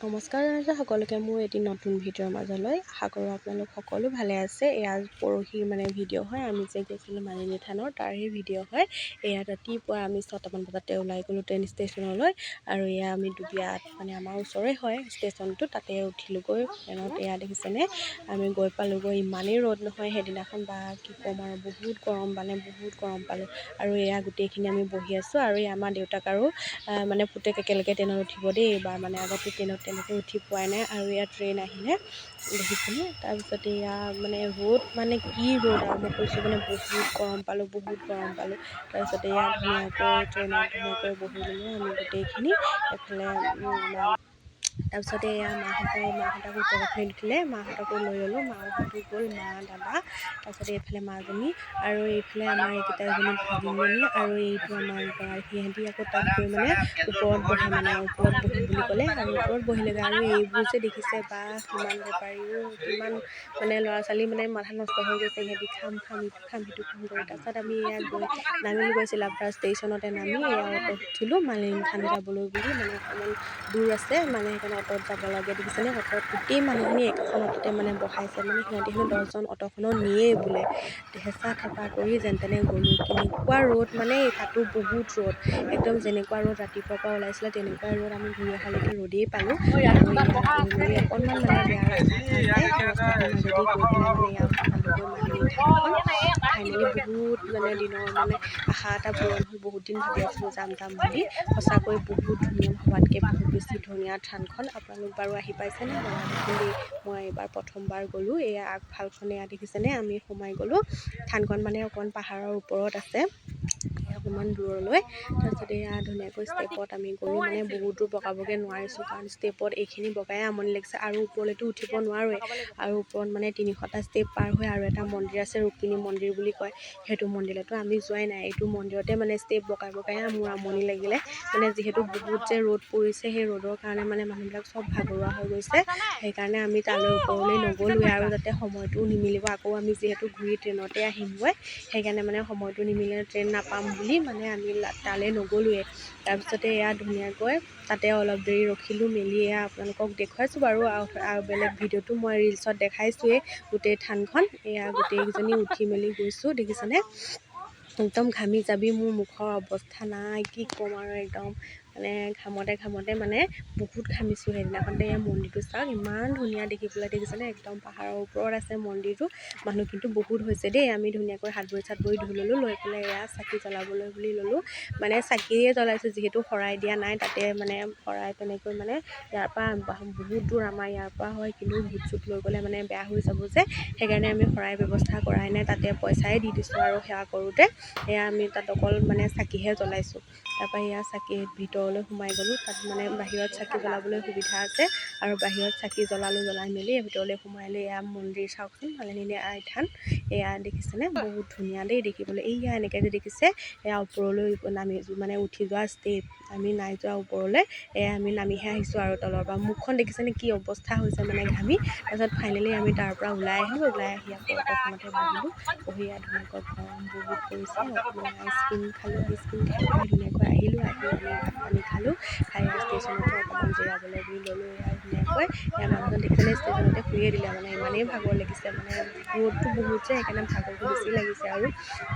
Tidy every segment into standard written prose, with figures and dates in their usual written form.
নমস্কাৰ জনাইছোঁ সকলোকে মোৰ এটি নতুন ভিডিঅ'ৰ মাজলৈ। আশা কৰোঁ আপোনালোক সকলো ভালে আছে। এয়া পৰহি ভিডিঅ' হয়, আমি যে গৈছিলোঁ মালিনী থানৰ তাৰে ভিডিঅ' হয়। এয়া ৰাতিপুৱা আমি 6টামান বজাতে ওলাই গ'লোঁ ট্ৰেইন ষ্টেচনলৈ, আৰু এয়া আমি দুবিয়াত আমাৰ ওচৰে হয় ষ্টেচনটো, তাতে উঠিলোঁগৈ ট্ৰেইনত। এয়া দেখিছেনে, আমি গৈ পালোঁগৈ। ইমানেই ৰ'দ নহয় সেইদিনাখন, বা কি ক'ম আৰু, বহুত গৰম, বহুত গৰম পালোঁ। আৰু এয়া গোটেইখিনি আমি বহি আছোঁ, আৰু এই আমাৰ দেউতাক আৰু পুতেক একেলগে ট্ৰেইনত উঠিব দেই। এইবাৰ আগতে ট্ৰেইনত তেনেকৈ উঠি পোৱাই নাই, আৰু ইয়াত ট্ৰেইন আহিলে দেখিছেনে। তাৰপিছতে এয়া ৰ'দ কি ৰ'দ আৰু, মই কৈছোঁ বহুত গৰম পালোঁ, বহুত গৰম পালোঁ। তাৰপিছতে এয়া ধুনীয়াকৈ ট্ৰেইনত ধুনীয়াকৈ বহি ল'লোঁ আমি গোটেইখিনি এফালে। তাৰপিছতে এয়া মাহঁতকো ওপৰখিনিত উঠিলে, মাহঁতকো লৈ ল'লোঁ। মাহঁতো গ'ল, মা দাদা, তাৰপিছতে এইফালে মাজনী, আৰু এইফালে আমাৰ এইকেইটা এজনী ভাগিনজনী, আৰু এইটো আমাৰ গৰাকী। সিহঁতি আকৌ তাত গৈ ওপৰত বহে, ওপৰত বহিম বুলি ক'লে, আৰু ওপৰত বহিলেগৈ। আৰু এইবোৰ যে দেখিছে, বা কিমান বেপাৰীও, কিমান ল'ৰা ছোৱালী মাথা নষ্ট হৈ গৈছে। সিহঁতি খাম ইটো খাম সিটো খাম কৰি। তাৰপিছত আমি এয়া নামিলোগৈ চিলাপথাৰ ষ্টেচনতে। নামি এয়া অ'টত উঠিলোঁ মালিনী থান যাবলৈ বুলি, অকণমান দূৰ আছে সেইকাৰণে অ'টত যাব লাগে। দেখিছেনে, অ'টত গোটেই মানুহখিনি একেখন অ'টতে বহাইছে। সিহঁতি 10জন অ'টখনত নিয়েই বোলে। হেঁচা ঠেপা কৰি যেন তেনে গ'লোঁ। কেনেকুৱা ৰ'দ, তাতো বহুত ৰ'দ, একদম যেনেকুৱা ৰ'দ ৰাতিপুৱাৰ পৰা ওলাইছিলে তেনেকুৱাই ৰ'দ। আমি ঘূৰি অহালৈকে ৰ'দেই পালোঁ। আৰু এয়া গৈ মেলি অকণমান বেয়া ৰাস্তা এটা আছে, সেই ৰাস্তাটোৰ মাজেদি গৈ পেলাই এয়া পালোঁগৈ মালিনী থানখন। ফাইনেলি বহুত দিনৰ আশা এটা পূৰণ হ'ল। বহুত দিন ভাবি আছিলোঁ যাম বুলি। সঁচাকৈ বহুত ধুনীয়া, ভবাতকৈ বহুত বেছি ধুনীয়া থানখন। আপোনালোক বাৰু আহি পাইছেনে? জনাবচোন দেই। মই এইবাৰ প্ৰথমবাৰ গ'লোঁ। এয়া আগফালখন এয়া দেখিছেনে, আমি সোমাই গ'লোঁ। থানখন অকণমান পাহাৰৰ ওপৰত আছে, অকণমান দূৰলৈ। তাৰপিছতে এয়া ধুনীয়াকৈ ষ্টেপত আমি গ'লোঁ। বহুত দূৰ বগাবগৈ নোৱাৰিছোঁ, কাৰণ ষ্টেপত এইখিনি বগাই আমনি লাগিছে, আৰু ওপৰলৈতো উঠিব নোৱাৰোৱেই। আৰু ওপৰত 300টা ষ্টেপ পাৰ হৈ আৰু এটা মন্দিৰ আছে, ৰুক্মিণী মন্দিৰ বুলি কয়। সেইটো মন্দিৰতো আমি যোৱাই নাই। এইটো মন্দিৰতে ষ্টেপ বগাই মোৰ আমনি লাগিলে। যিহেতু বহুত যে ৰ'দ পৰিছে, সেই ৰ'দৰ কাৰণে মানুহবিলাক চব ভাগৰুৱা হৈ গৈছে। সেইকাৰণে আমি তালৈ ওপৰলৈ নগ'লোৱে, আৰু যাতে সময়টো নিমিলিব। আকৌ আমি যিহেতু ঘূৰি ট্ৰেইনতে আহিমগৈ, সেইকাৰণে সময়টো নিমিলে, ট্ৰেইন নাপাম বুলি আমি তালৈ নগ'লোৱে। তাৰপিছতে এয়া ধুনীয়াকৈ তাতে অলপ দেৰি ৰখিলোঁ মেলি। এয়া আপোনালোকক দেখুৱাইছোঁ বাৰু, আৰু বেলেগ ভিডিঅ'টো মই ৰিলচত দেখাইছোঁৱেই গোটেই থানখন। এয়া গোটেইকেইজনী উঠি মেলি গৈছোঁ, দেখিছেনে। একদম ঘামি জাবি মোৰ মুখৰ অৱস্থা নাই, কি ক'ম আৰু। একদম ঘামতে বহুত ঘামিছোঁ সেইদিনাখনতে। এই মন্দিৰটো চাওক, ইমান ধুনীয়া দেখিবলৈ, দেখিছেনে। একদম পাহাৰৰ ওপৰত আছে মন্দিৰটো। মানুহ কিন্তু বহুত হৈছে দেই। আমি ধুনীয়াকৈ হাত ভৰি ধুই ল'লোঁ, লৈ পেলাই এয়া চাকি জ্বলাবলৈ বুলি ল'লোঁ। চাকিয়ে জ্বলাইছোঁ, যিহেতু শৰাই দিয়া নাই তাতে। শৰাই তেনেকৈ ইয়াৰ পৰা বহুত দূৰ আমাৰ ইয়াৰ পৰা হয়, কিন্তু ভূত চুত লৈ গ'লে বেয়া হৈ যাব যে, সেইকাৰণে আমি শৰাই ব্যৱস্থা কৰাই নাই। তাতে পইচাই দি দিছোঁ, আৰু সেৱা কৰোঁতে এয়া আমি তাত অকল চাকিহে জ্বলাইছোঁ। তাৰপৰা এয়া চাকি ভিতৰলৈ সোমাই গ'লোঁ। তাত বাহিৰত চাকি জ্বলাবলৈ সুবিধা আছে, আৰু বাহিৰত চাকি জ্বলাই মেলি ভিতৰলৈ সোমাই লৈ এয়া মন্দিৰ চাওকচোন, মালিনী আই থান। এয়া দেখিছেনে, বহুত ধুনীয়া দেই দেখিবলৈ। এইয়া এনেকৈ যে দেখিছে, এয়া ওপৰলৈ উঠি যোৱা ষ্টেপ। আমি নাই যোৱা ওপৰলৈ, এয়া আমি নামিহে আহিছোঁ আৰু তলৰ পৰা। মুখখন দেখিছেনে কি অৱস্থা হৈছে ঘামি। তাৰপিছত ফাইনেলি আমি তাৰ পৰা ওলাই আহিলোঁ। ওলাই আহি আকৌ অ'টখনতে বহিলোঁ। বহি ধুনীয়াকৈ গৰম বহুত পৰিছে, আইচক্ৰীম খালোঁ। আইচক্ৰীম খাই পেলাই ধুনীয়াকৈ আহিলোঁ। আহি আমি ভাত পানী খালোঁ। খাই ষ্টেচনতে অকণমান জিৰাবলৈ বুলি ল'লোঁ। এয়া ধুনীয়াকৈ এয়া মানুহজন দেখিছেনে, ষ্টেচনতে শুয়ে দিলে। ইমানেই ভাগৰ লাগিছে, ৰ'দটো বহুত যে, সেইকাৰণে ভাগৰটো বেছি লাগিছে আৰু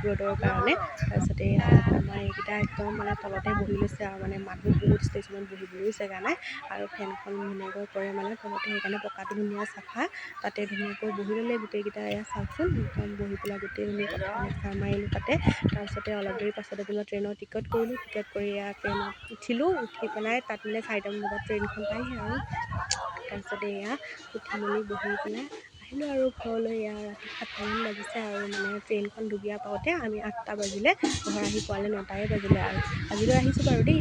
ৰ'দৰ কাৰণে। তাৰপিছতে এয়া আমাৰ এইকেইটা একদম তলতে বহি লৈছে, আৰু মানুহ বহুত ষ্টেচনত বহিবলৈও জেগা নাই, আৰু ফেনখন ধুনীয়াকৈ পৰে তলতে, সেইকাৰণে পকাটো ধুনীয়া চাফা। তাতে ধুনীয়াকৈ বহি ল'লে গোটেইকেইটা। এয়া চাওকচোন, একদম বহি পেলাই গোটেইখিনি কথা লেকচাৰ মাৰিলোঁ তাতে। তাৰপিছতে অলপ দেৰি পাছতে ট্ৰেইনৰ টিকট কৰিলোঁ। টিকট কৰি এয়া ট্ৰেইনত উঠিলোঁ। উঠি পেলাই তাত 4টামান বজাত ট্ৰেইনখন পায়হি, আৰু তাৰপিছতে এয়া উঠি মেলি বহি পেলাই আহিলোঁ আৰু ঘৰলৈ। এয়া ৰাতি 7টামান বাজিছে, আৰু ট্ৰেইনখন ডুবিয়া পাওঁতে আমি 8টা বাজিলে। ঘৰ আহি পোৱালৈ 9টাই বাজিলে, আৰু আজিলৈ আহিছোঁ বাৰু দেই।